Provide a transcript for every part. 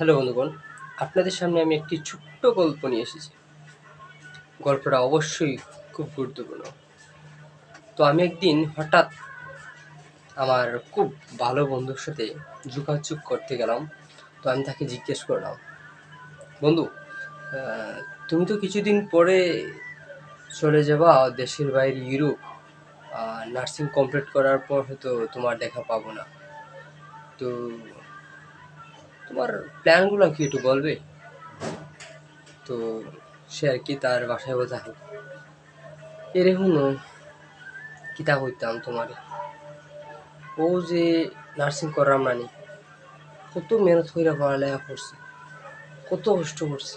Hello বন্ধুগণ, আপনাদের সামনে আমি একটি ছোট্ট গল্প নিয়ে এসেছি। গল্পটা অবশ্যই খুব গুরুত্বপূর্ণ। তো আমি একদিন হঠাৎ আমার খুব ভালো বন্ধুর সাথে যোগাযোগ করতে গেলাম। তো আমি তাকে জিজ্ঞেস করলাম, বন্ধু, তুমি তো কিছুদিন পরে চলে যাবা দেশের বাইরে ইউরোপ। নার্সিং কমপ্লিট করার পর হয়তো তোমার দেখা পাবো না। তো তোমার প্ল্যানগুলো কি একটু বলবে? তো সে আর কি তার বাসায় বলতে থাকে, এরে হুনো কিতা হইতাম তোমারে, ও যে নার্সিং করার মানে কত মেহনত কইরা পড়ালেখা করছে, কত কষ্ট করছে।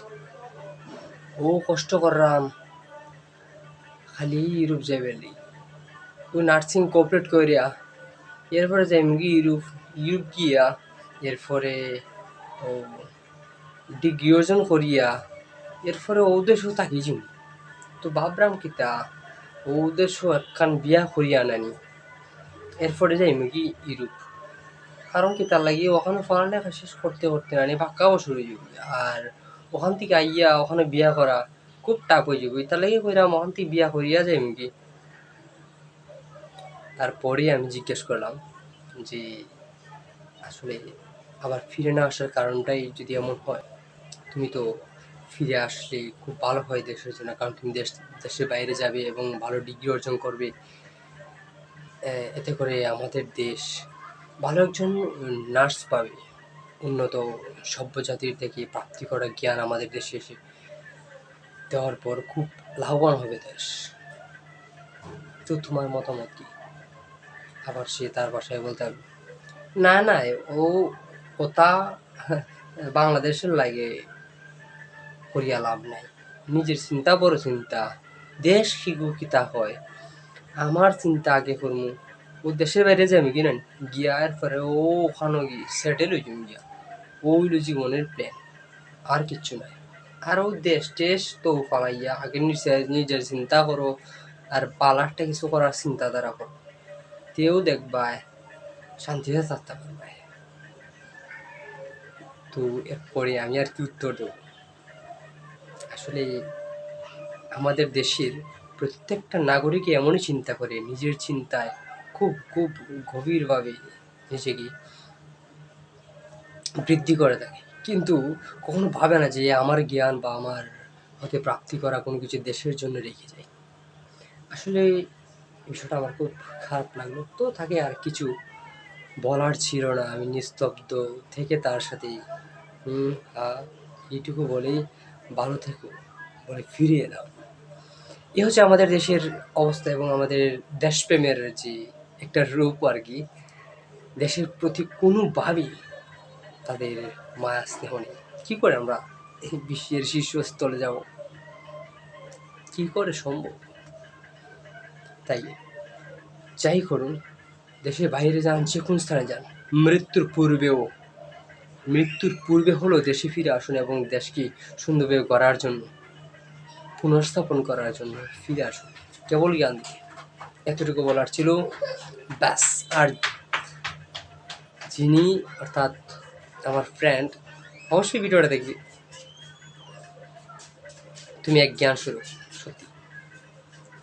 ও কষ্ট করলাম খালি ইউরোপ যাইবার লাগি। ওই নার্সিং কমপ্লিট করিয়া এরপরে যাইম কি ইউরোপ। ইউরোপ গিয়া এরপরে ও ডিগ্রি অর্জন করিয়া এরপরে ও দেশও থাকি যাম। তো ভাবলাম কিতা ও দেশও একখান বিয়া করিয়া নানি, এরপরে যাইম কি ইউরোপ। কারণ কি তার লাগি ওখানে পড়ালেখা শেষ করতে করতে মানে পাক্কা বছর হয়ে যাবে। আর ওখান থেকে আইয়া ওখানে বিয়া করা খুব টাফ হয়ে যাবে। তার লাগি কইরাম ওখান থেকে বিয়া করিয়া যাই কি। তারপরে আমি জিজ্ঞেস করলাম যে আসলে আবার ফিরে না আসার কারণটাই যদি এমন হয়, তুমি তো ফিরে আসলে খুব ভালো হয় দেশের জন্য। কারণ তুমি দেশের বাইরে যাবে এবং ভালো ডিগ্রি অর্জন করবে। এতে করে আমাদের দেশ ভালো একজন নার্স পাবে। উন্নত সভ্য জাতির থেকে প্রাপ্তি করা জ্ঞান আমাদের দেশে এসে দেওয়ার পর খুব লাভবান হবে দেশ। তো তোমার মতামত কি? আবার সে তার বাসায় বলতাম, না না, ও কথা বাংলাদেশের লাগে করিয়া লাভ নাই। নিজের চিন্তা বড় চিন্তা, দেশ শিখু কিতা হয়, আমার চিন্তা আগে করমু। ও দেশের বাইরে যাবি কিনা গিয়া এরপরে ও ওখানে গিয়ে সেটেল হয়ে যাবি গিয়া। ও হইল জীবনের প্ল্যান, আর কিচ্ছু নাই। আর ও দেশ টেস তো পালাইয়া আগে নিজের চিন্তা করো আর পালারটা কিছু করার চিন্তাধারা করো, তেও দেখবায় শান্তিতে থাকতে পারবে। তো এরপরে আমি আর কি উত্তর দেব? আসলে আমাদের দেশের প্রত্যেকটা নাগরিক এমনই চিন্তা করে, নিজের চিন্তায় খুব খুব গভীরভাবে নিজেকে বৃদ্ধি করে থাকে, কিন্তু কখনো ভাবে না যে আমার জ্ঞান বা আমার হতে প্রাপ্তি করা কোনো কিছু দেশের জন্য রেখে যায়। আসলে বিষয়টা আমার খুব খারাপ লাগলো। তো থাকে আর কিছু বলার ছিল না, আমি নিস্তব্ধ থেকে তার সাথে এইটুকু বলেই ভালো থেকো বলে ফিরে এলাম। এ হচ্ছে আমাদের দেশের অবস্থা এবং আমাদের দেশপ্রেমের যে একটা রূপ আর কি। দেশের প্রতি কোনোভাবেই তাদের মায়া স্নেহ নেই। কী করে আমরা এই বিশ্বের শীর্ষস্থলে যাব, কী করে সম্ভব? তাই যাই করুন, দেশের বাইরে যান, যে কোন স্থানে যান, মৃত্যুর পূর্বে হলেও দেশে ফিরে আসুন এবং দেশকে সুন্দরভাবে গড়ার জন্য, পুনর্স্থাপন করার জন্য ফিরে আসুন। কেবল জ্ঞান দিতে এতটুকু বলার ছিল, ব্যাস। আর যিনি অর্থাৎ আমার ফ্রেন্ড, অবশ্যই ভিডিওটা দেখবি। তুমি এক জ্ঞান শুরু, সত্যি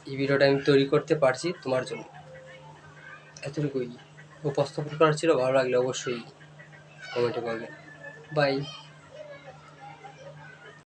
এই ভিডিওটা আমি তৈরি করতে পারছি তোমার জন্য। এতটুকুই উপস্থাপন করার ছিল। ভালো লাগলে অবশ্যই কমেন্টে বলবেন। বাই।